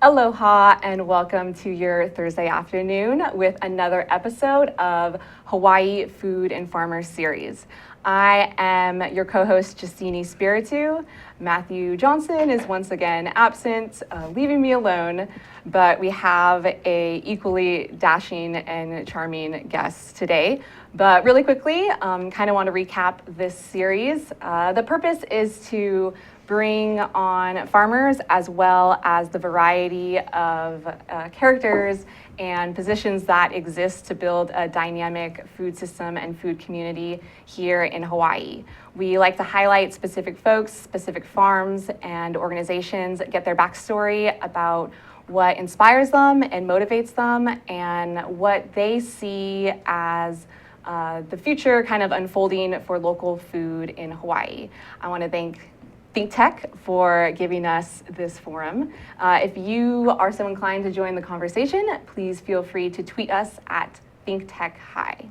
Aloha and welcome to your Thursday afternoon with another episode of Hawaii Food and Farmer Series. I am your co-host, Justine Espiritu. Matthew Johnson is once again absent, leaving me alone, but we have a equally dashing and charming guest today. But really quickly, kind of want to recap this series. The purpose is to bring on farmers as well as the variety of characters and positions that exist to build a dynamic food system and food community here in Hawaii. We like to highlight specific folks, specific farms and organizations, get their backstory about what inspires them and motivates them and what they see as the future kind of unfolding for local food in Hawaii. I want to thank ThinkTech for giving us this forum. If you are so inclined to join the conversation, please feel free to tweet us at ThinkTechHi.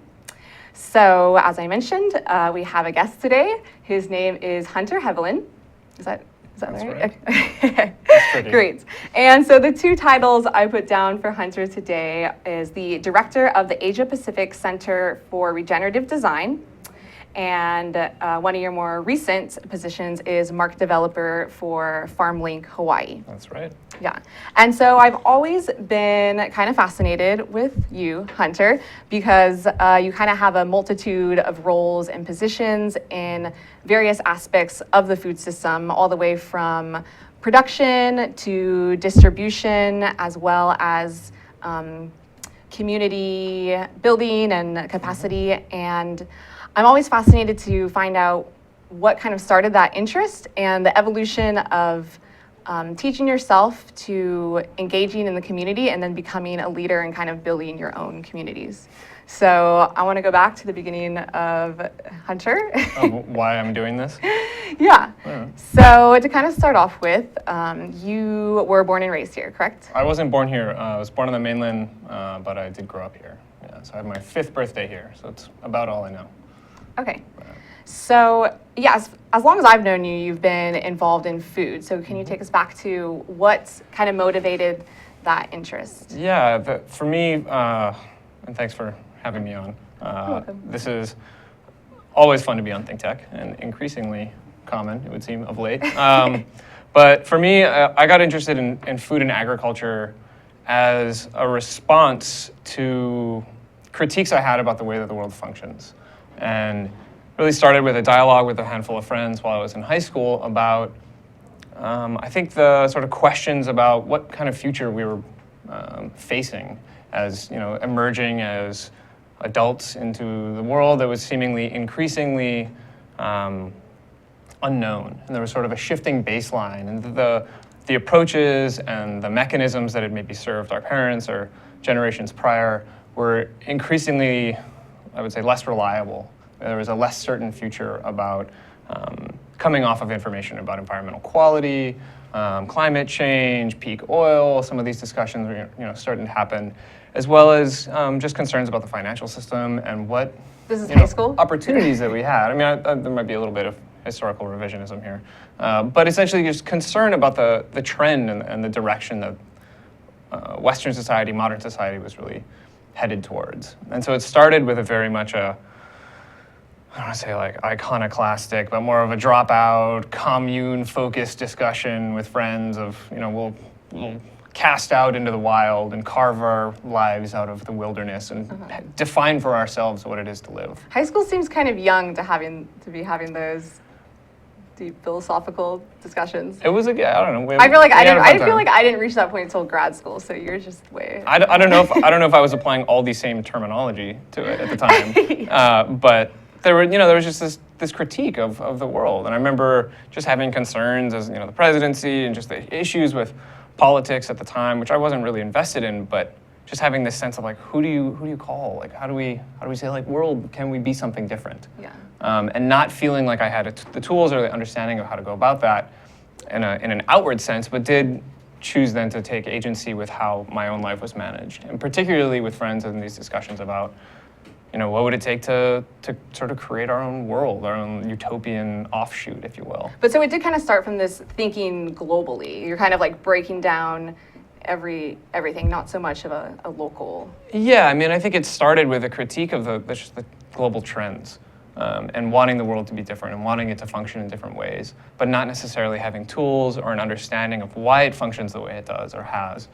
So, as I mentioned, we have a guest today. His name is Hunter Heaivilin. Is that right? Right. Great. And so the two titles I put down for Hunter today is the Director of the Asia Pacific Center for Regenerative Design, and one of your more recent positions is Market Developer for FarmLink Hawaii. That's right. Yeah. And so I've always been kind of fascinated with you, Hunter, because you kind of have a multitude of roles and positions in various aspects of the food system, all the way from production to distribution, as well as community building and capacity. And I'm always fascinated to find out what kind of started that interest and the evolution of teaching yourself to engaging in the community and then becoming a leader and kind of building your own communities. So I want to go back to the beginning of Hunter. Why I'm doing this? Yeah. So to kind of start off with, you were born and raised here, correct? I wasn't born here. I was born on the mainland, but I did grow up here. Yeah, so I had my 5th birthday here, so it's about all I know. Okay. So, yeah, as long as I've known you, you've been involved in food. So can you take us back to what kind of motivated that interest? Yeah, for me, and thanks for having me on. You're welcome. This is always fun to be on ThinkTech, and increasingly common, it would seem, of late. But for me, I got interested in food and agriculture as a response to critiques I had about the way that the world functions. And really started with a dialogue with a handful of friends while I was in high school about, I think, the sort of questions about what kind of future we were facing as, emerging as adults into the world that was seemingly increasingly unknown. And there was sort of a shifting baseline, and the approaches and the mechanisms that had maybe served our parents or generations prior were increasingly, I would say, less reliable. There was a less certain future about coming off of information about environmental quality, climate change, peak oil. Some of these discussions were starting to happen, as well as just concerns about the financial system and what This is high school? opportunities that we had. I mean, there might be a little bit of historical revisionism here, but essentially just concern about the trend and the direction that Western society, modern society was really headed towards. And so it started with a very much I don't want to say like iconoclastic, but more of a dropout, commune-focused discussion with friends of, we'll cast out into the wild and carve our lives out of the wilderness and define for ourselves what it is to live. High school seems kind of young to be having those deep philosophical discussions. It was I don't know. I feel like I didn't reach that point until grad school, so you're just way. I don't know if I was applying all the same terminology to it at the time, but there was just this critique of the world, and I remember just having concerns as the presidency and just the issues with politics at the time, which I wasn't really invested in, but just having this sense of like, who do you call? Like, how do we say, like, world, can we be something different? Yeah. And not feeling like I had the tools or the understanding of how to go about that in an outward sense, but did choose then to take agency with how my own life was managed, and particularly with friends in these discussions about, what would it take to sort of create our own world, our own utopian offshoot, if you will. But so it did kind of start from this thinking globally. You're kind of like breaking down everything, not so much of a local. Yeah, I mean, I think it started with a critique of just the global trends, and wanting the world to be different and wanting it to function in different ways, but not necessarily having tools or an understanding of why it functions the way it does or has.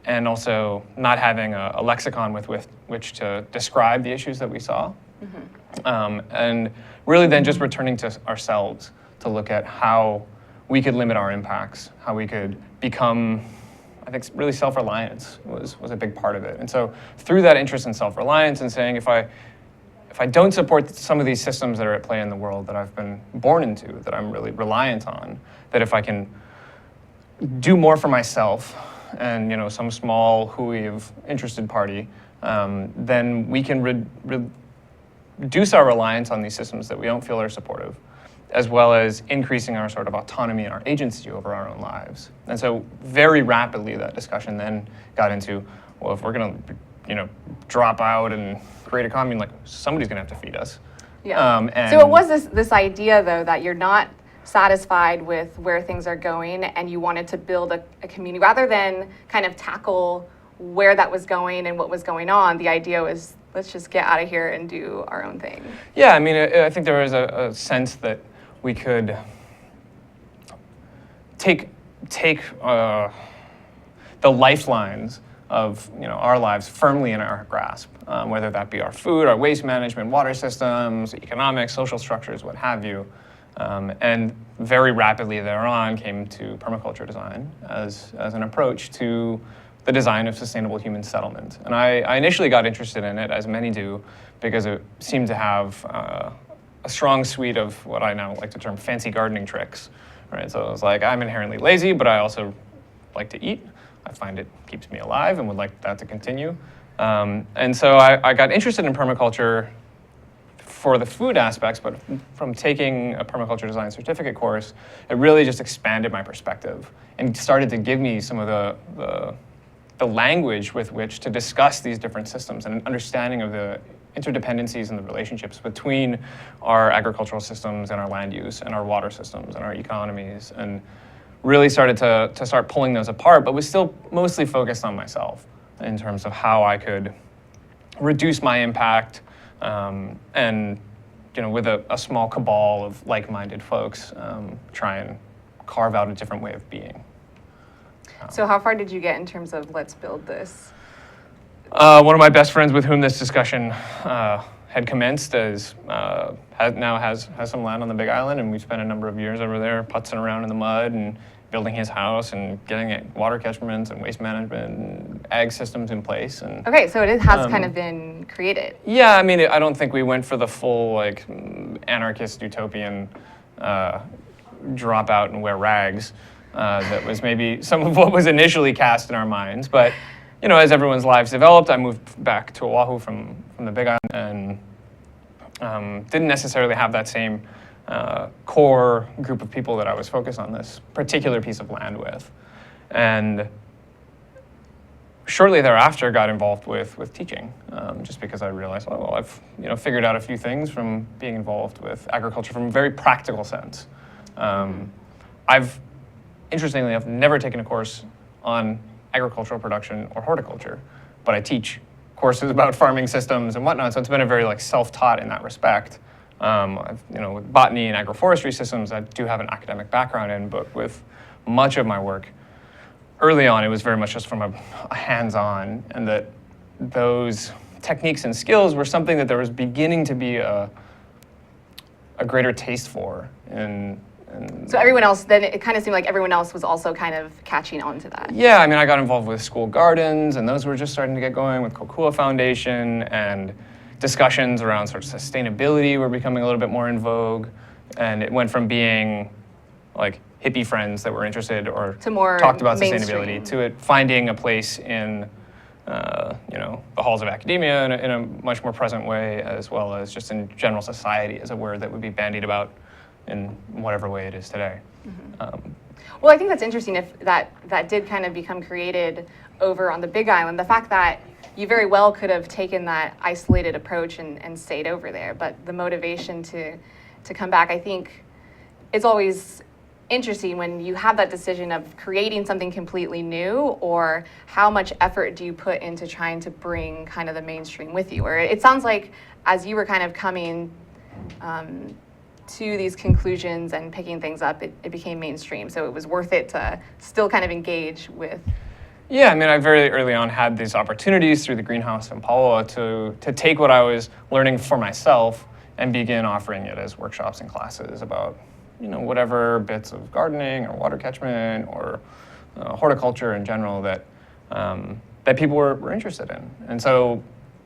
And also not having a lexicon with which to describe the issues that we saw. And really then just returning to ourselves to look at how we could limit our impacts, how we could become, I think really self-reliance was a big part of it. And so through that interest in self-reliance and saying if I don't support some of these systems that are at play in the world that I've been born into, that I'm really reliant on, that if I can do more for myself and some small hui of interested party, then we can reduce our reliance on these systems that we don't feel are supportive, as well as increasing our sort of autonomy and our agency over our own lives. And so very rapidly that discussion then got into, well, if we're going to drop out and create a commune, like somebody's going to have to feed us. Yeah. And so it was this idea, though, that you're not satisfied with where things are going and you wanted to build a community rather than kind of tackle where that was going and what was going on. The idea was, let's just get out of here and do our own thing. Yeah, I mean, I think there was a sense that we could take the lifelines of our lives firmly in our grasp, whether that be our food, our waste management, water systems, economics, social structures, what have you. And very rapidly thereon came to permaculture design as an approach to the design of sustainable human settlement. And I initially got interested in it, as many do, because it seemed to have a strong suite of what I now like to term fancy gardening tricks. Right? So it was like, I'm inherently lazy, but I also like to eat. I find it keeps me alive and would like that to continue. And so I got interested in permaculture for the food aspects, but from taking a permaculture design certificate course, it really just expanded my perspective and started to give me some of the language with which to discuss these different systems and an understanding of the interdependencies and the relationships between our agricultural systems and our land use and our water systems and our economies, and really started to start pulling those apart, but was still mostly focused on myself in terms of how I could reduce my impact, and with a small cabal of like-minded folks, try and carve out a different way of being. So how far did you get in terms of let's build this? One of my best friends with whom this discussion had commenced has some land on the Big Island, and we spent a number of years over there putzing around in the mud and building his house and getting water catchments and waste management and ag systems in place. And okay, so it has kind of been created. Yeah, I mean, I don't think we went for the full anarchist utopian drop out and wear rags. That was maybe some of what was initially cast in our minds. But as everyone's lives developed, I moved back to Oahu from the Big Island and didn't necessarily have that same core group of people that I was focused on this particular piece of land with. And shortly thereafter got involved with teaching, just because I realized, I've figured out a few things from being involved with agriculture from a very practical sense. Interestingly enough, never taken a course on agricultural production or horticulture, but I teach courses about farming systems and whatnot, so it's been a very self-taught in that respect. With botany and agroforestry systems, I do have an academic background in, but with much of my work, early on, it was very much just from a hands-on, and that those techniques and skills were something that there was beginning to be a greater taste for. So everyone else, then it kind of seemed like everyone else was also kind of catching on to that. Yeah, I mean, I got involved with school gardens, and those were just starting to get going with Kokua Foundation, and discussions around sort of sustainability were becoming a little bit more in vogue. And it went from being hippie friends that were interested or to more talked about mainstream. sustainability to it finding a place in the halls of academia in a much more present way, as well as just in general society as a word that would be bandied about in whatever way it is today. Mm-hmm. Well, I think that's interesting if that did kind of become created over on the Big Island. The fact that you very well could have taken that isolated approach and stayed over there, but the motivation to come back, I think it's always interesting when you have that decision of creating something completely new, or how much effort do you put into trying to bring kind of the mainstream with you? Or it sounds like as you were kind of coming to these conclusions and picking things up, it became mainstream. So it was worth it to still kind of engage with. Yeah, I mean, I very early on had these opportunities through the greenhouse in Paua to take what I was learning for myself and begin offering it as workshops and classes about, whatever bits of gardening or water catchment or horticulture in general that people were interested in. And so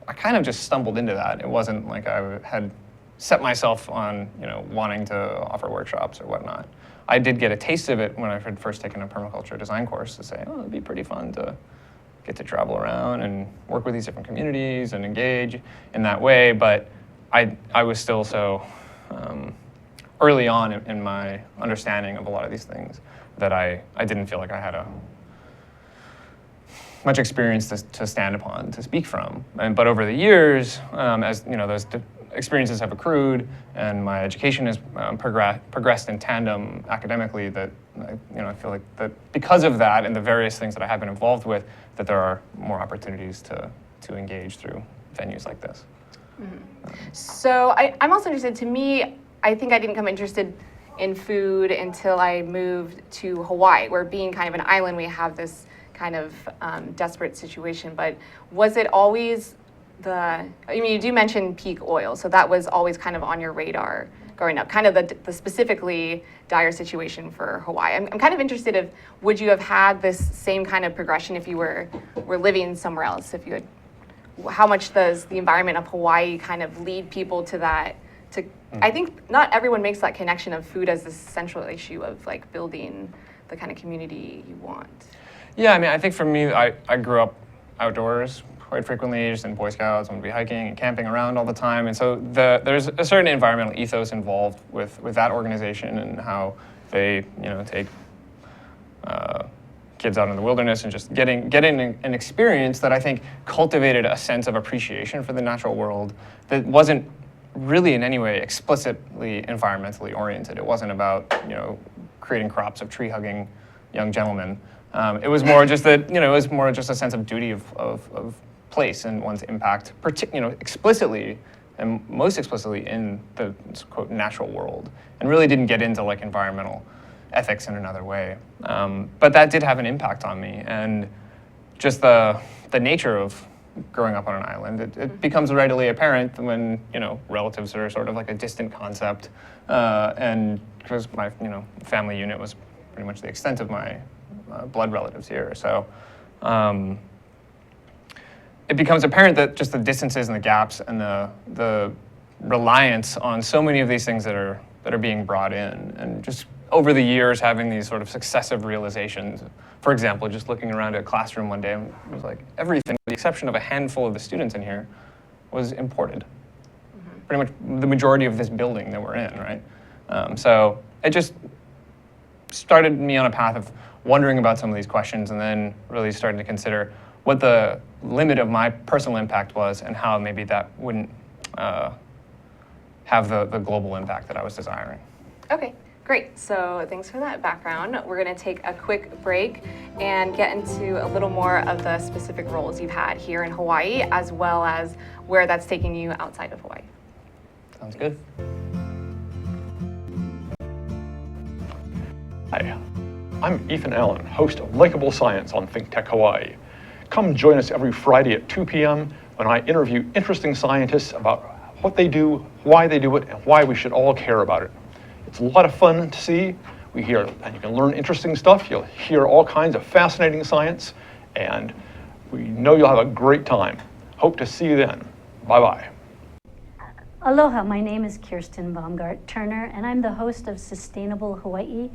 I kind of just stumbled into that. It wasn't like I had set myself on, wanting to offer workshops or whatnot. I did get a taste of it when I had first taken a permaculture design course to say, it'd be pretty fun to get to travel around and work with these different communities and engage in that way. But I was still so early on in my understanding of a lot of these things that I didn't feel like I had much experience to stand upon, to speak from. But over the years, as those experiences have accrued and my education has progressed in tandem academically, that I feel like that because of that and the various things that I have been involved with, that there are more opportunities to engage through venues like this. Mm-hmm. So I'm also interested. To me, I think I didn't become interested in food until I moved to Hawaii, where being kind of an island, we have this kind of desperate situation. But was it always you do mention peak oil, so that was always kind of on your radar growing up, kind of the specifically dire situation for Hawaii. I'm kind of interested if, would you have had this same kind of progression if you were living somewhere else? If you had, how much does the environment of Hawaii kind of lead people to that? I think not everyone makes that connection of food as this central issue of like building the kind of community you want. Yeah, I mean, I think for me, I grew up outdoors quite frequently, just in Boy Scouts, and would be hiking and camping around all the time. And so there's a certain environmental ethos involved with that organization and how they, take kids out in the wilderness and just getting an experience that I think cultivated a sense of appreciation for the natural world that wasn't really in any way explicitly environmentally oriented. It wasn't about, creating crops of tree-hugging young gentlemen. It was more just that, it was more just a sense of duty of place and one's impact, explicitly and most explicitly in the quote natural world, and really didn't get into like environmental ethics in another way. But that did have an impact on me, and just the nature of growing up on an island, it becomes readily apparent when relatives are sort of like a distant concept, and because my family unit was pretty much the extent of my blood relatives here, so. It becomes apparent that just the distances and the gaps and the reliance on so many of these things that are being brought in, and just over the years having these sort of successive realizations. For example, just looking around at a classroom one day, it was like everything, with the exception of a handful of the students in here, was imported. Mm-hmm. Pretty much the majority of this building that we're in, right? So it just started me on a path of wondering about some of these questions, and then really starting to consider what the limit of my personal impact was and how maybe that wouldn't have the global impact that I was desiring. Okay, great. So thanks for that background. We're going to take a quick break and get into a little more of the specific roles you've had here in Hawaii, as well as where that's taking you outside of Hawaii. Sounds good. Hi, I'm Ethan Allen, host of Likeable Science on Think Tech Hawaii. Come join us every Friday at 2 p.m. when I interview interesting scientists about what they do, why they do it, and why we should all care about it. It's a lot of fun to see. And you can learn interesting stuff. You'll hear all kinds of fascinating science, and we know you'll have a great time. Hope to see you then. Bye-bye. Aloha, my name is Kirsten Baumgart-Turner, and I'm the host of Sustainable Hawaii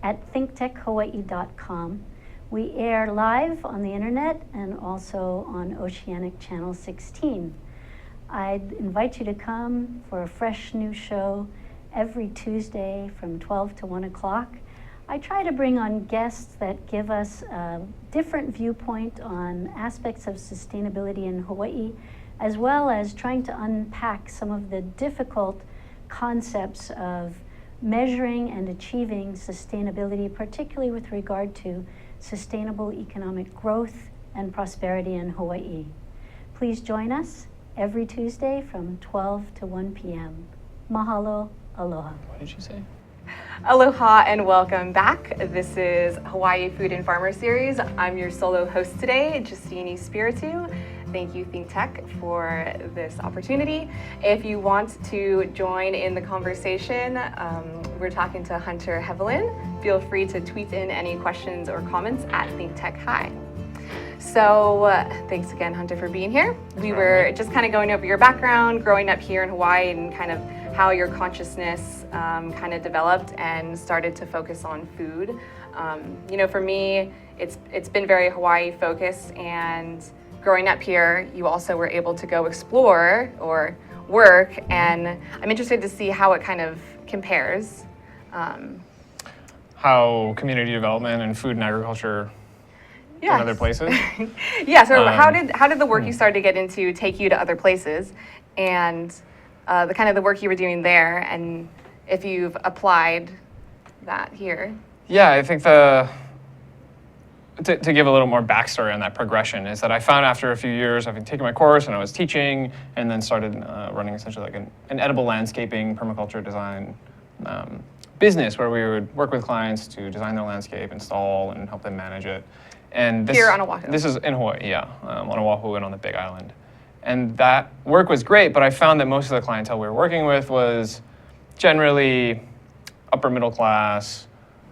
at thinktechhawaii.com. We air live on the internet and also on Oceanic Channel 16. I'd invite you to come for a fresh new show every Tuesday from 12 to 1 o'clock. I try to bring on guests that give us a different viewpoint on aspects of sustainability in Hawaii, as well as trying to unpack some of the difficult concepts of measuring and achieving sustainability, particularly with regard to sustainable economic growth and prosperity in Hawaii. Please join us every Tuesday from 12 to 1 p.m. Mahalo, aloha. What did you say? Aloha and welcome back. This is Hawaii Food and Farmer Series. I'm your solo host today, Justine Espiritu. Thank you, Think Tech, for this opportunity. If you want to join in the conversation, we're talking to Hunter Heaivilin. Feel free to tweet in any questions or comments at Think Tech High. So thanks again, Hunter, for being here. We were just kind of going over your background, growing up here in Hawaii, and kind of how your consciousness kind of developed and started to focus on food. You know, for me, it's been very Hawaii focused, and growing up here, you also were able to go explore or work, and I'm interested to see how it kind of compares. How community development and food and agriculture in other places? Yeah, so how did the work you started to get into take you to other places, and the kind of the work you were doing there, and if you've applied that here? Yeah, I think to give a little more backstory on that progression is that I found after a few years of taking my course and I was teaching, and then started running essentially like an edible landscaping permaculture design business where we would work with clients to design their landscape, install, and help them manage it. And this, here on Oahu. This is in Hawaii, yeah, on Oahu and on the Big Island. And that work was great, but I found that most of the clientele we were working with was generally upper middle class,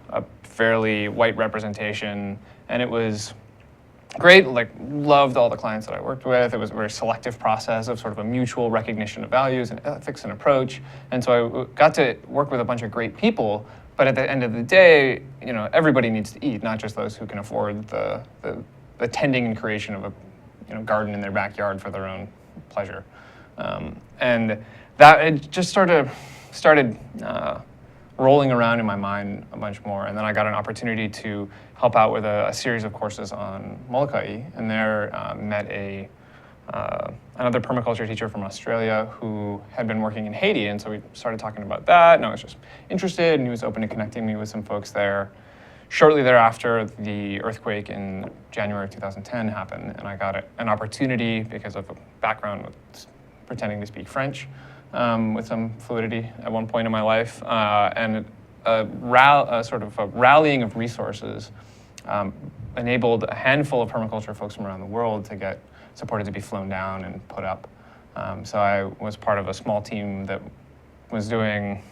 a fairly white representation, and it was great, like loved all the clients that I worked with. It was a very selective process of sort of a mutual recognition of values and ethics and approach. And so I got to work with a bunch of great people, but at the end of the day, you know, everybody needs to eat, not just those who can afford the tending and creation of a garden in their backyard for their own pleasure. And that it just started rolling around in my mind a bunch more. And then I got an opportunity to help out with a series of courses on Molokai, and there met another permaculture teacher from Australia who had been working in Haiti, and so we started talking about that, and I was just interested, and he was open to connecting me with some folks there. Shortly thereafter, the earthquake in January of 2010 happened, and I got an opportunity because of a background with pretending to speak French with some fluidity at one point in my life, and a sort of a rallying of resources enabled a handful of permaculture folks from around the world to get supported to be flown down and put up. So I was part of a small team that was doing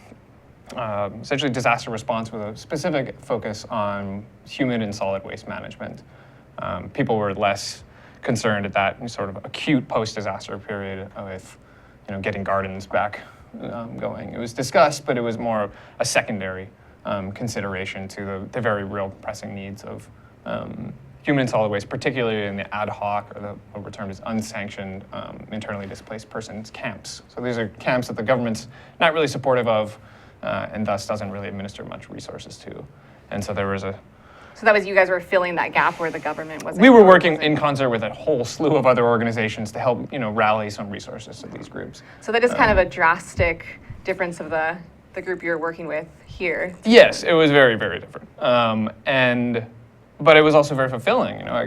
essentially disaster response with a specific focus on human and solid waste management. People were less concerned at that sort of acute post-disaster period with getting gardens back going. It was discussed, but it was more a secondary consideration to the very real pressing needs of human and solid waste, particularly in the ad hoc, or what were termed as unsanctioned internally displaced persons camps. So these are camps that the government's not really supportive of, and thus doesn't really administer much resources to. And so there was So that was you guys were filling that gap where the government wasn't. We were working in concert with a whole slew of other organizations to help, rally some resources to these groups. So that is kind of a drastic difference of the group you're working with here. Yes, it was very, very different. But it was also very fulfilling. I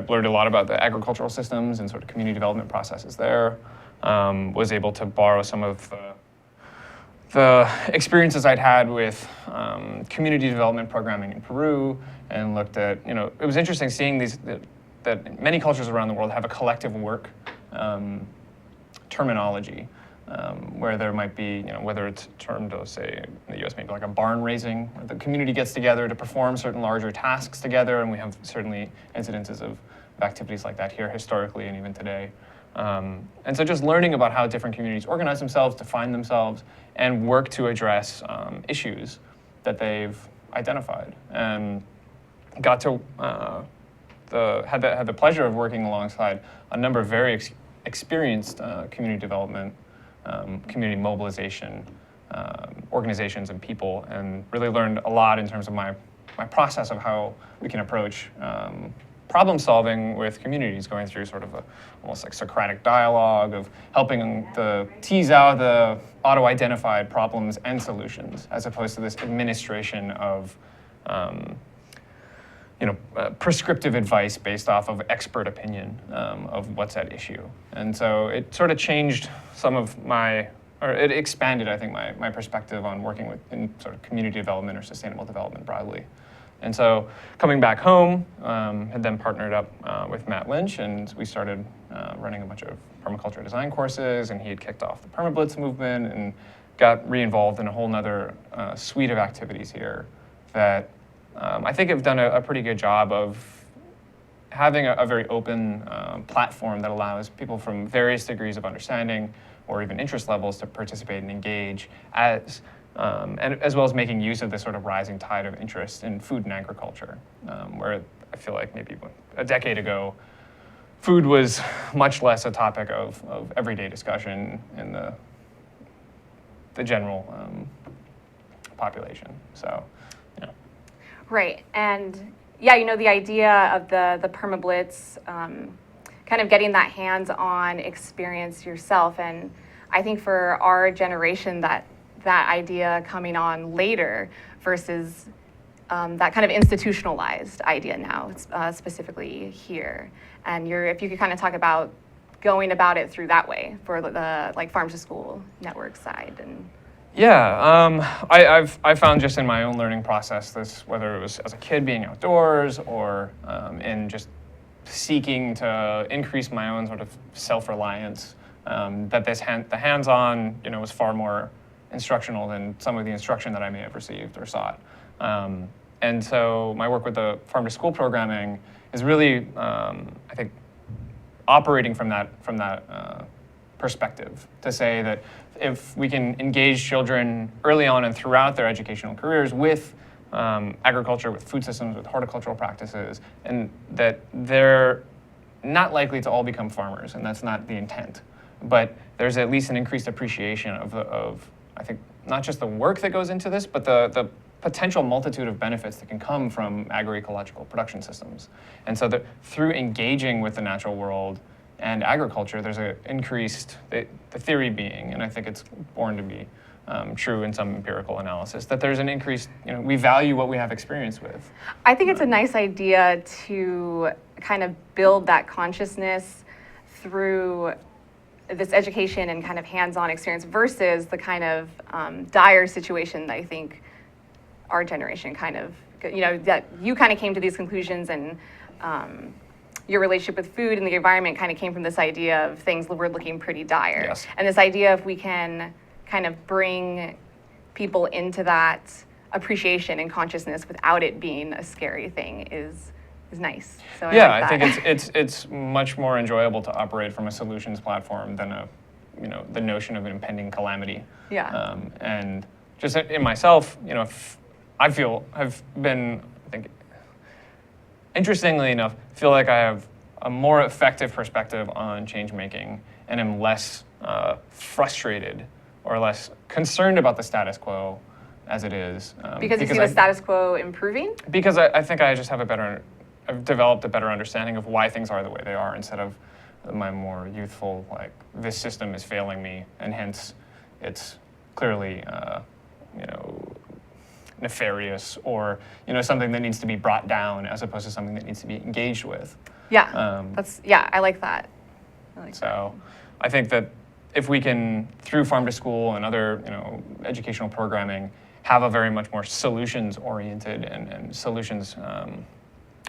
learned a lot about the agricultural systems and sort of community development processes there. Was able to borrow some of the experiences I'd had with community development programming in Peru, and looked at, it was interesting seeing that many cultures around the world have a collective work terminology, where there might be, whether it's termed, say, in the US, maybe like a barn raising, where the community gets together to perform certain larger tasks together, and we have certainly incidences of activities like that here historically and even today. And so just learning about how different communities organize themselves, define themselves, and work to address issues that they've identified. And got to had the pleasure of working alongside a number of very experienced community development, community mobilization organizations and people, and really learned a lot in terms of my process of how we can approach problem solving with communities, going through sort of almost like Socratic dialogue of helping to tease out the auto-identified problems and solutions, as opposed to this administration of prescriptive advice based off of expert opinion of what's at issue. And so it sort of changed it expanded, I think, my perspective on working in sort of community development or sustainable development broadly. And so coming back home, had then partnered up with Matt Lynch, and we started running a bunch of permaculture design courses, and he had kicked off the Permablitz movement and got re-involved in a whole nother suite of activities here that I think have done a pretty good job of having a very open platform that allows people from various degrees of understanding or even interest levels to participate and engage and as well as making use of this sort of rising tide of interest in food and agriculture, where I feel like maybe a decade ago, food was much less a topic of everyday discussion in the general population. So, yeah. Right, and yeah, the idea of the Permablitz, kind of getting that hands-on experience yourself, and I think for our generation that idea coming on later versus that kind of institutionalized idea now, specifically here. And if you could kind of talk about going about it through that way for the like farm to school network side. And yeah, I've found just in my own learning process this, whether it was as a kid being outdoors or in just seeking to increase my own sort of self-reliance, that the hands-on, was far more instructional than some of the instruction that I may have received or sought. And so my work with the farm to school programming is really, I think, operating from that perspective to say that if we can engage children early on and throughout their educational careers with agriculture, with food systems, with horticultural practices, and that they're not likely to all become farmers, and that's not the intent, but there's at least an increased appreciation of I think, not just the work that goes into this, but the potential multitude of benefits that can come from agroecological production systems. And so through engaging with the natural world and agriculture, there's an increased, the theory being, and I think it's born to be true in some empirical analysis, that there's an increased, we value what we have experience with. I think it's a nice idea to kind of build that consciousness through this education and kind of hands-on experience versus the kind of dire situation that I think our generation kind of, that you kind of came to these conclusions, and your relationship with food and the environment kind of came from this idea of things were looking pretty dire. Yes. And this idea if we can kind of bring people into that appreciation and consciousness without it being a scary thing is nice. So I think it's much more enjoyable to operate from a solutions platform than the notion of an impending calamity. Yeah. And just in myself, I've been, I think, interestingly enough, feel like I have a more effective perspective on change making and am less frustrated or less concerned about the status quo as it is. Because you see the status quo improving? Because I think I just have I've developed a better understanding of why things are the way they are, instead of my more youthful, like, this system is failing me, and hence it's clearly, nefarious or, something that needs to be brought down as opposed to something that needs to be engaged with. Yeah, I like that. I think that if we can, through farm to school and other, educational programming, have a very much more solutions-oriented and solutions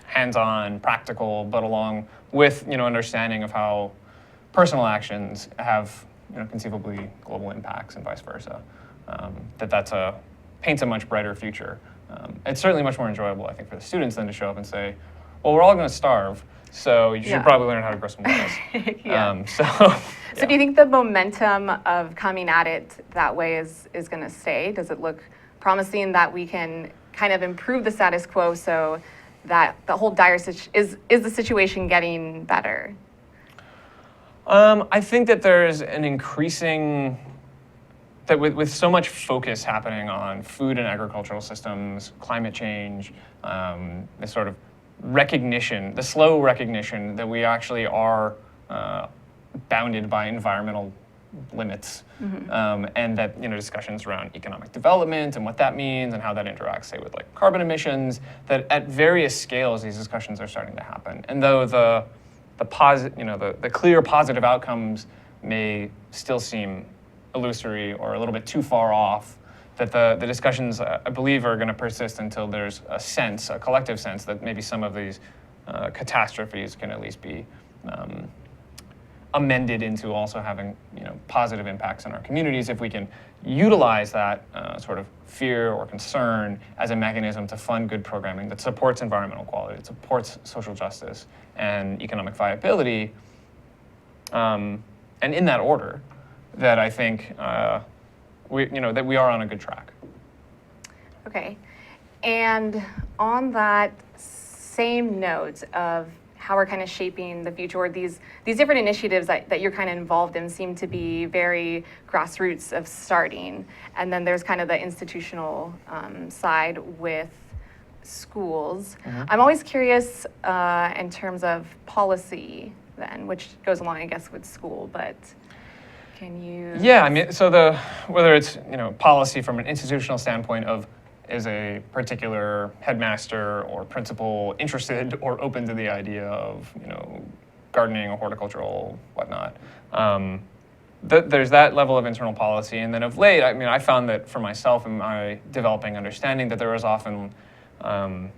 hands-on, practical, but along with understanding of how personal actions have conceivably global impacts and vice versa. That paints a much brighter future. It's certainly much more enjoyable, I think, for the students than to show up and say, well, we're all going to starve, so you should probably learn how to grow some lettuce. Yeah. So do you think the momentum of coming at it that way is going to stay? Does it look promising that we can kind of improve the status quo so that the whole dire is the situation getting better? I think that there's an increasing, that with so much focus happening on food and agricultural systems, climate change, this sort of recognition, the slow recognition that we actually are bounded by environmental limits, and that discussions around economic development and what that means and how that interacts, say, with like carbon emissions, that at various scales these discussions are starting to happen. And though the clear positive outcomes may still seem illusory or a little bit too far off, that the discussions, I believe, are going to persist until there's a collective sense that maybe some of these catastrophes can at least be amended into also having positive impacts in our communities if we can utilize that sort of fear or concern as a mechanism to fund good programming that supports environmental quality, that supports social justice and economic viability, and in that order, that I think that we are on a good track. Okay, and on that same note of how we're kind of shaping the future, or these different initiatives that you're kind of involved in seem to be very grassroots of starting, and then there's kind of the institutional side with schools. I'm always curious in terms of policy then, which goes along, I guess, with school, but can you? Yeah, I mean, so whether it's policy from an institutional standpoint of is a particular headmaster or principal interested or open to the idea of gardening or horticultural whatnot. There's that level of internal policy, and then of late, I mean, I found that for myself in my developing understanding that there was often a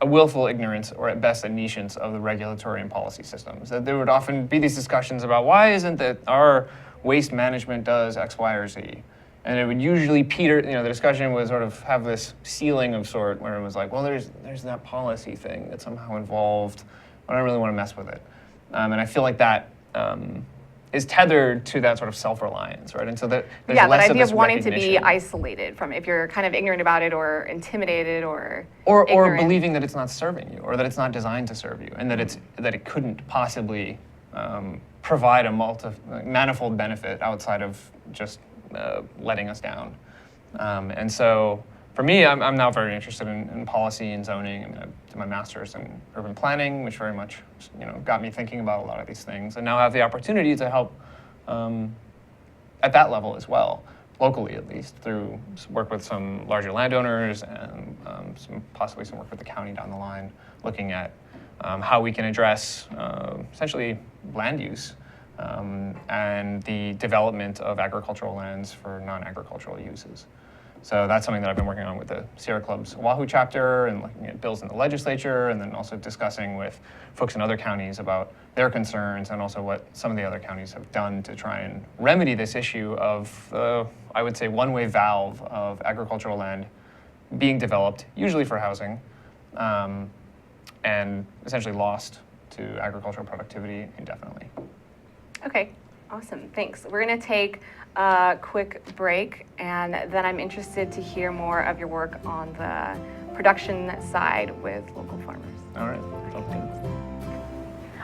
willful ignorance, or at best a nescience, of the regulatory and policy systems. That there would often be these discussions about why isn't that our waste management does X, Y, or Z, and it would usually the discussion would sort of have this ceiling of sort where it was like, well, there's that policy thing that's somehow involved, but I don't really want to mess with it, and I feel like that is tethered to that sort of self-reliance, right? And so that there's that less idea of of wanting to be recognition. isolated from, if you're kind of ignorant about it or intimidated or or believing that it's not serving you, or that it's not designed to serve you, and that it couldn't possibly provide a manifold benefit outside of just letting us down. And so for me, I'm now very interested in policy and zoning. I mean, I did my master's in urban planning, which very much got me thinking about a lot of these things, and now I have the opportunity to help at that level as well, locally at least, through work with some larger landowners and possibly some work with the county down the line, looking at how we can address essentially land use and the development of agricultural lands for non-agricultural uses. So that's something that I've been working on with the Sierra Club's Oahu chapter, and looking at bills in the legislature, and then also discussing with folks in other counties about their concerns, and also what some of the other counties have done to try and remedy this issue of, I would say, one-way valve of agricultural land being developed, usually for housing, and essentially lost to agricultural productivity indefinitely. Okay, awesome, thanks. We're gonna take a quick break, and then I'm interested to hear more of your work on the production side with local farmers. All right. Okay.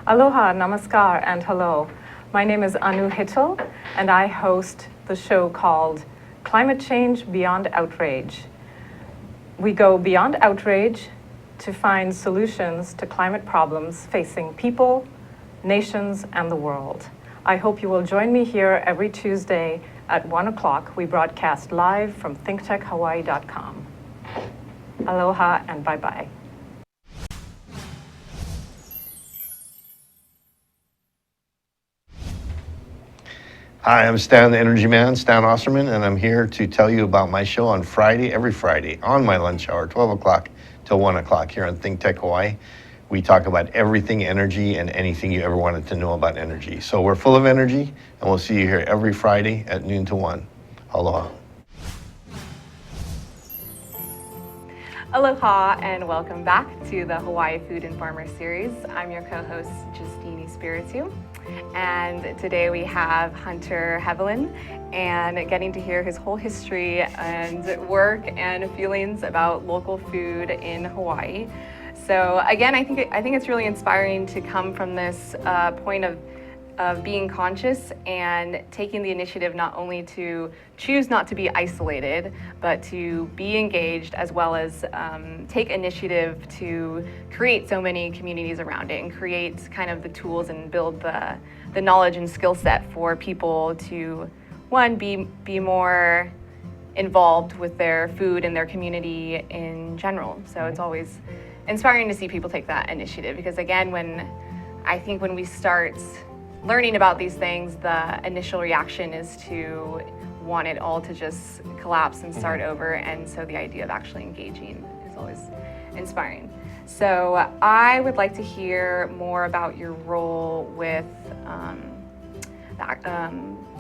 Aloha, namaskar, and hello. My name is Anu Hittel, and I host the show called Climate Change Beyond Outrage. We go beyond outrage to find solutions to climate problems facing people, nations, and the world. I hope you will join me here every Tuesday at 1 o'clock. We broadcast live from thinktechhawaii.com. Aloha and bye-bye. Hi, I'm Stan, the Energy Man, Stan Osterman, and I'm here to tell you about my show on Friday, every Friday, on my lunch hour, 12 o'clock till 1 o'clock here on Think Tech Hawaii. We talk about everything energy and anything you ever wanted to know about energy. So we're full of energy, and we'll see you here every Friday at noon to 1. Aloha. Aloha, and welcome back to the Hawaii Food and Farmer Series. I'm your co-host, Justine Espiritu, and today we have Hunter Heaivilin, and getting to hear his whole history and work and feelings about local food in Hawaii. So again, I think it's really inspiring to come from this point of of being conscious and taking the initiative not only to choose not to be isolated, but to be engaged, as well as take initiative to create so many communities around it and create kind of the tools and build the knowledge and skill set for people to, one, be more involved with their food and their community in general. So it's always inspiring to see people take that initiative, because again, when we start learning about these things, the initial reaction is to want it all to just collapse and start over. And so the idea of actually engaging is always inspiring. So I would like to hear more about your role with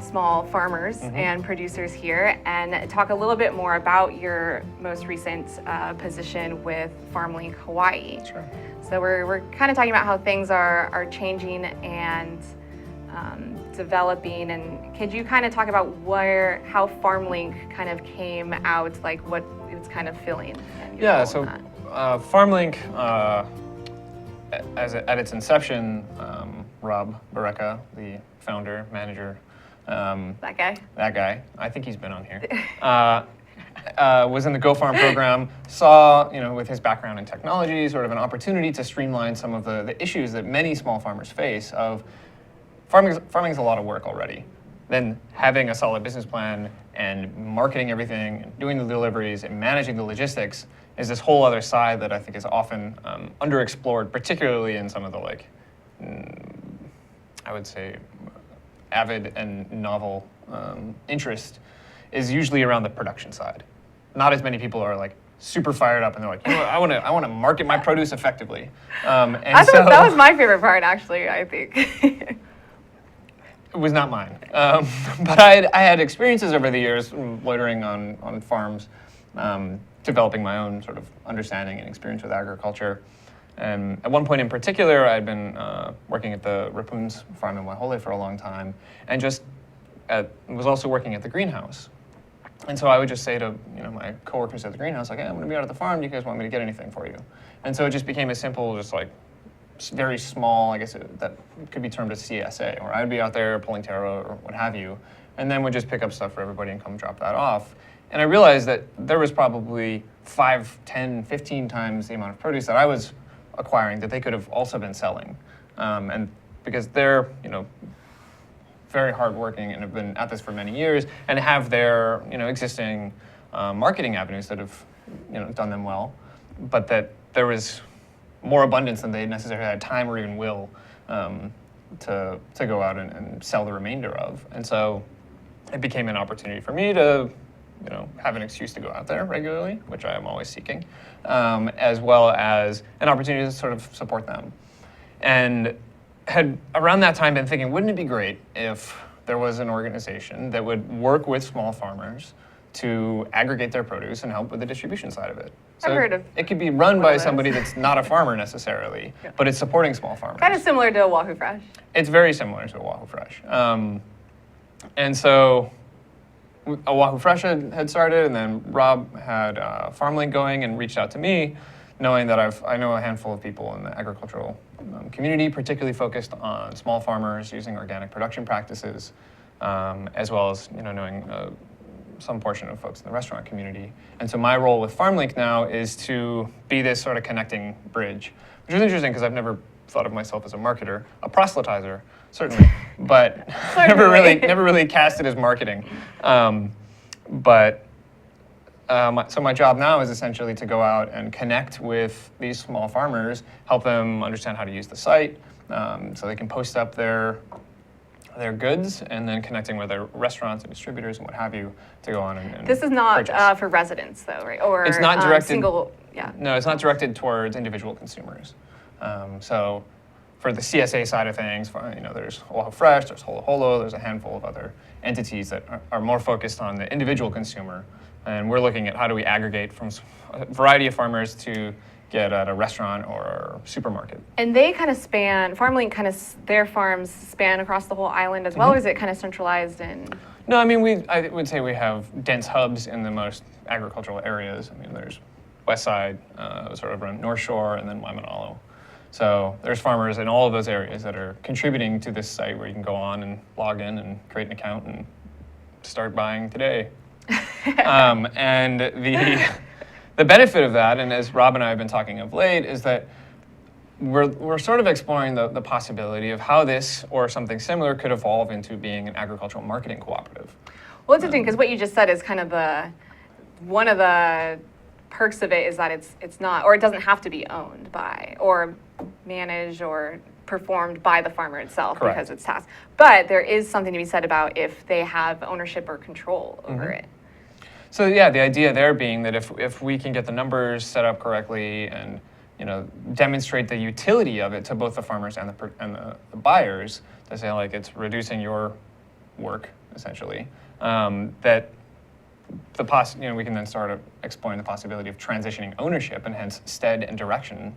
small farmers and producers here, and talk a little bit more about your most recent position with FarmLink Hawaii. Sure. So we're kind of talking about how things are changing and developing, and could you kind of talk about how FarmLink kind of came out, like what it's kind of filling? Yeah, so FarmLink, at its inception, Rob Bareka, the founder, manager, That guy. I think he's been on here, was in the Go Farm program, saw, with his background in technology, sort of an opportunity to streamline some of the issues that many small farmers face of farming is a lot of work already. Then having a solid business plan and marketing everything, and doing the deliveries and managing the logistics is this whole other side that I think is often underexplored, particularly in some of the I would say avid and novel interest is usually around the production side. Not as many people are super fired up and they're like, I want to market my produce effectively. I thought that was my favorite part, actually, I think. It was not mine. But I had experiences over the years loitering on farms, developing my own sort of understanding and experience with agriculture. And at one point in particular, I'd been working at the Rapoons farm in Waihole for a long time, and was also working at the greenhouse. And so I would just say to my coworkers at the greenhouse, hey, I'm going to be out at the farm. Do you guys want me to get anything for you? And so it just became a simple, just very small, I guess that could be termed a CSA, or I'd be out there pulling taro or what have you, and then would just pick up stuff for everybody and come drop that off. And I realized that there was probably 5, 10, 15 times the amount of produce that I was acquiring that they could have also been selling. And because they're, very hardworking and have been at this for many years and have their, existing marketing avenues that have, done them well, but that there was more abundance than they necessarily had time or even will to go out and sell the remainder of. And so it became an opportunity for me to have an excuse to go out there regularly, which I am always seeking, as well as an opportunity to sort of support them. And had around that time been thinking, wouldn't it be great if there was an organization that would work with small farmers to aggregate their produce and help with the distribution side of it? So I've heard of it could be run by those. somebody that's not a farmer necessarily, but it's supporting small farmers. Kind of similar to Oahu Fresh. It's very similar to Oahu Fresh. And so Oahu Fresh had started, and then Rob had FarmLink going and reached out to me, knowing that I know a handful of people in the agricultural community, particularly focused on small farmers using organic production practices, as well as knowing some portion of folks in the restaurant community. And so my role with FarmLink now is to be this sort of connecting bridge, which is interesting because I've never thought of myself as a marketer, a proselytizer, certainly, but never really cast it as marketing. So my job now is essentially to go out and connect with these small farmers, help them understand how to use the site, so they can post up their goods, and then connecting with their restaurants and distributors and what have you to go on and This is not purchase. for residents, though, right? Or It's not directed. single. Yeah. No, it's not directed towards individual consumers. So for the CSA side of things, there's Oahu Fresh, there's Holo Holo, there's a handful of other entities that are more focused on the individual consumer. And we're looking at how do we aggregate from a variety of farmers to get at a restaurant or supermarket. And they kind of span, FarmLink their farms span across the whole island as well, or is it kind of centralized in? No, I would say we have dense hubs in the most agricultural areas. There's West Side, sort of around North Shore, and then Waimanalo. So there's farmers in all of those areas that are contributing to this site where you can go on and log in and create an account and start buying today. And the benefit of that, and as Rob and I have been talking of late, is that we're sort of exploring the possibility of how this or something similar could evolve into being an agricultural marketing cooperative. Well, it's interesting because what you just said is kind of one of the perks of it is that it's not, or it doesn't have to be owned by or managed or performed by the farmer itself. Correct. Because it's tasked. But there is something to be said about if they have ownership or control over it. So yeah, the idea there being that if we can get the numbers set up correctly and demonstrate the utility of it to both the farmers and the buyers, to say like it's reducing your work essentially, that we can then start exploring the possibility of transitioning ownership and hence stead and direction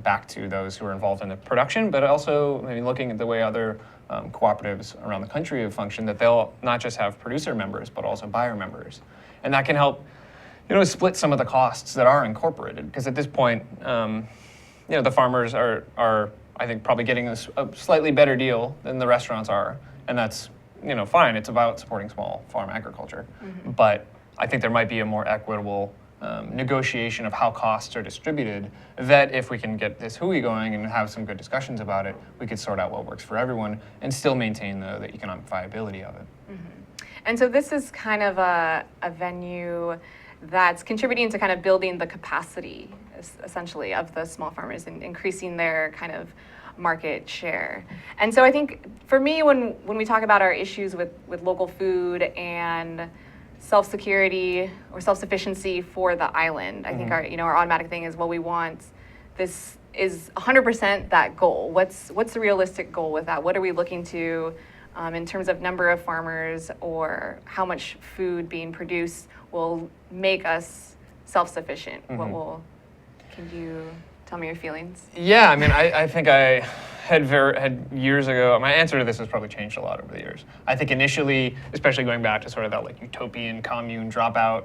back to those who are involved in the production, but also maybe looking at the way other cooperatives around the country have functioned, that they'll not just have producer members but also buyer members, and that can help split some of the costs that are incorporated, because at this point, the farmers are I think probably getting a slightly better deal than the restaurants are, and that's fine. It's about supporting small farm agriculture, but I think there might be a more equitable negotiation of how costs are distributed, that if we can get this hui going and have some good discussions about it, we could sort out what works for everyone and still maintain the economic viability of it. And so this is kind of a venue that's contributing to kind of building the capacity, essentially, of the small farmers and increasing their kind of market share. And so I think for me, when we talk about our issues with local food and self-security or self-sufficiency for the island, I think our automatic thing is, well, we want this is 100% that goal. What's the realistic goal with that? What are we looking to in terms of number of farmers or how much food being produced will make us self-sufficient? Can you tell me your feelings? Yeah, I mean, I think I had years ago, my answer to this has probably changed a lot over the years. I think initially, especially going back to sort of that like utopian commune dropout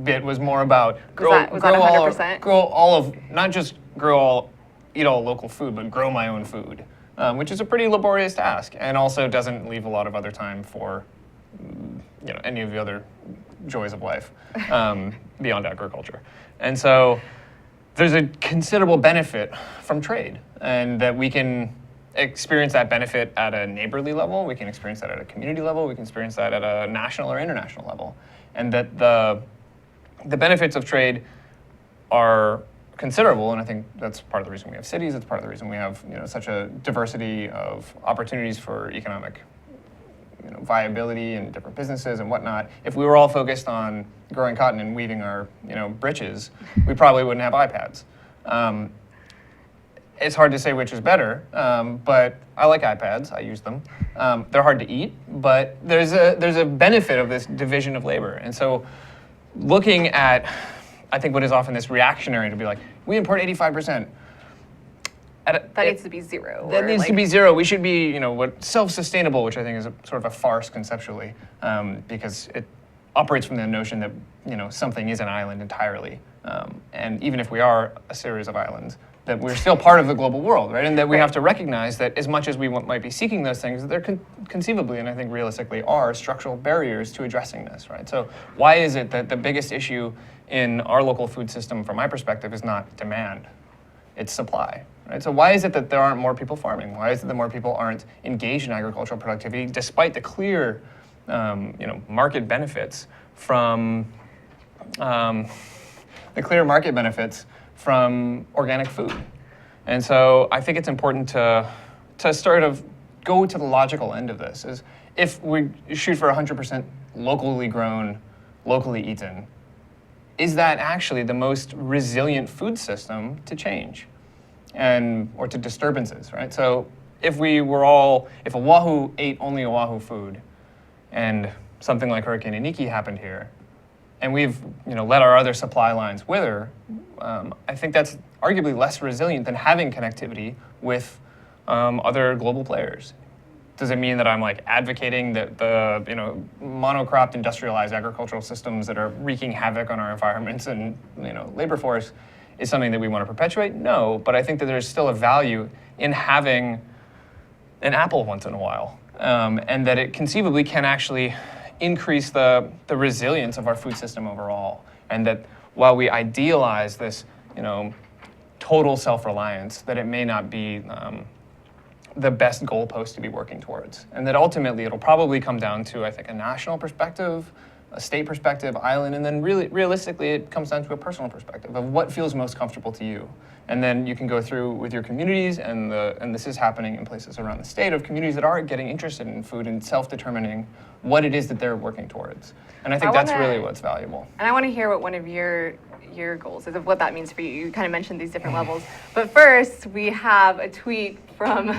bit, was more about eat all local food, but grow my own food, which is a pretty laborious task and also doesn't leave a lot of other time for any of the other joys of life beyond agriculture. And so there's a considerable benefit from trade, and that we can experience that benefit at a neighborly level, we can experience that at a community level, we can experience that at a national or international level, and that the benefits of trade are considerable, and I think that's part of the reason we have cities, it's part of the reason we have such a diversity of opportunities for economic viability and different businesses and whatnot. If we were all focused on growing cotton and weaving our breeches, we probably wouldn't have iPads. It's hard to say which is better, but I like iPads. I use them. They're hard to eat, but there's a benefit of this division of labor. And so looking at, I think, what is often this reactionary to be like, we import 85%. That needs to be zero. That needs to be zero. We should be, self-sustainable, which I think is sort of a farce conceptually, because it operates from the notion that, something is an island entirely. And even if we are a series of islands, that we're still part of the global world, right? And that we have to recognize that as much as we might be seeking those things, there conceivably, and I think realistically, are structural barriers to addressing this, right? So why is it that the biggest issue in our local food system, from my perspective, is not demand, it's supply? Right? So why is it that there aren't more people farming? Why is it that more people aren't engaged in agricultural productivity, despite the clear, market benefits from organic food? And so I think it's important to sort of go to the logical end of this. Is if we shoot for 100% locally grown, locally eaten, is that actually the most resilient food system to change? Or to disturbances, right? So if Oahu ate only Oahu food, and something like Hurricane Iniki happened here, and we've let our other supply lines wither, I think that's arguably less resilient than having connectivity with other global players. Does it mean that I'm advocating that the monocropped industrialized agricultural systems that are wreaking havoc on our environments and labor force is something that we want to perpetuate? No, but I think that there's still a value in having an apple once in a while, and that it conceivably can actually increase the resilience of our food system overall. And that while we idealize this, total self-reliance, that it may not be the best goalpost to be working towards. And that ultimately it'll probably come down to, I think, a national perspective, a state perspective, island, and then really realistically it comes down to a personal perspective of what feels most comfortable to you. And then you can go through with your communities, and this is happening in places around the state, of communities that are getting interested in food and self-determining what it is that they're working towards. And I think that's really what's valuable. And I want to hear what one of your goals is, of what that means for you. You kind of mentioned these different levels. But first, we have a tweet from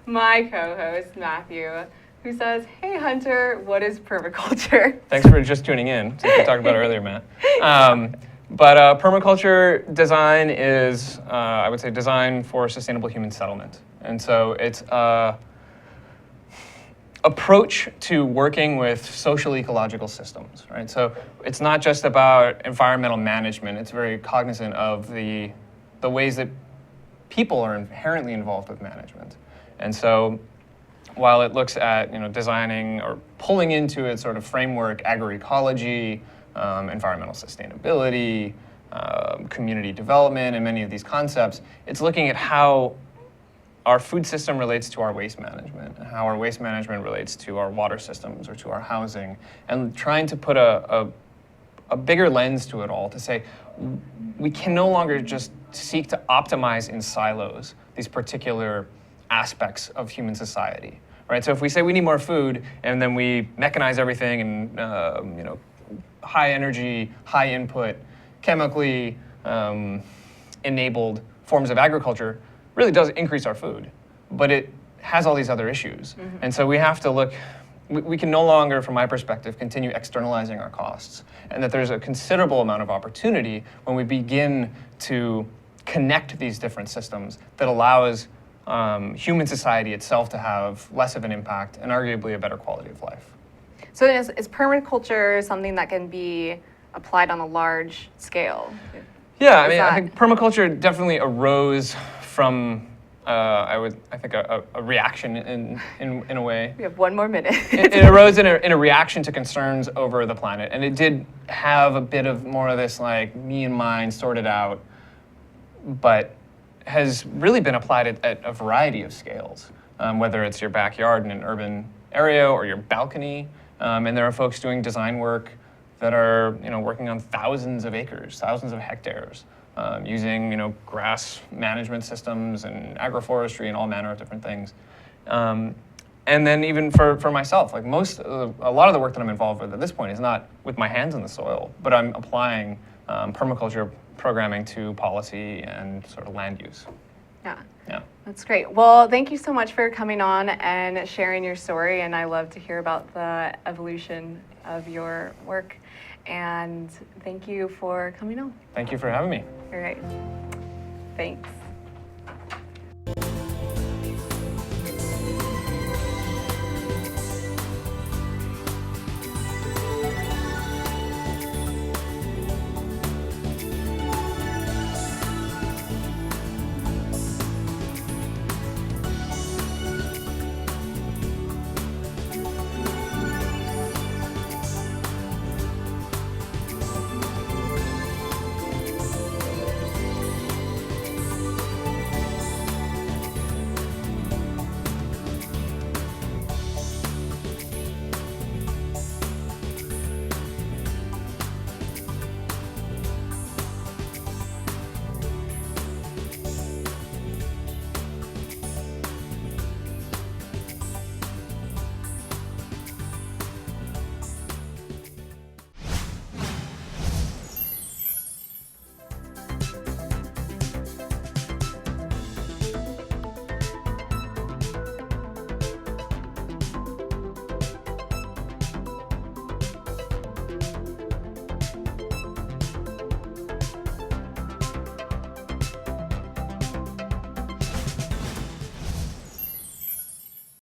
my co-host, Matthew, who says, "Hey Hunter, what is permaculture?" Thanks for just tuning in, since we talked about it earlier, Matt. But permaculture design is, I would say, design for sustainable human settlement. And so it's approach to working with social ecological systems, right? So it's not just about environmental management. It's very cognizant of the ways that people are inherently involved with management. And so while it looks at designing or pulling into its sort of framework agroecology, environmental sustainability, community development, and many of these concepts, it's looking at how our food system relates to our waste management, and how our waste management relates to our water systems or to our housing, and trying to put a bigger lens to it all, to say we can no longer just seek to optimize in silos these particular aspects of human society, right? So if we say we need more food, and then we mechanize everything and high energy, high input, chemically enabled forms of agriculture, really does increase our food, but it has all these other issues. Mm-hmm. And so we have to look, we can no longer, from my perspective, continue externalizing our costs, and that there's a considerable amount of opportunity when we begin to connect these different systems that allows human society itself to have less of an impact and arguably a better quality of life. So is permaculture something that can be applied on a large scale? Yeah, I think permaculture definitely arose from I think a reaction in a way. We have 1 more minute. It arose in a reaction to concerns over the planet, and it did have a bit of more of this like me and mine sorted out, but has really been applied at a variety of scales, whether it's your backyard in an urban area or your balcony, and there are folks doing design work that are working on thousands of acres, thousands of hectares, using grass management systems and agroforestry and all manner of different things. And then even for myself, like a lot of the work that I'm involved with at this point is not with my hands in the soil, but I'm applying permaculture programming to policy and sort of land use. Yeah, that's great. Well, thank you so much for coming on and sharing your story, and I love to hear about the evolution of your work. And thank you for coming on. Thank you for having me. All right. Thanks.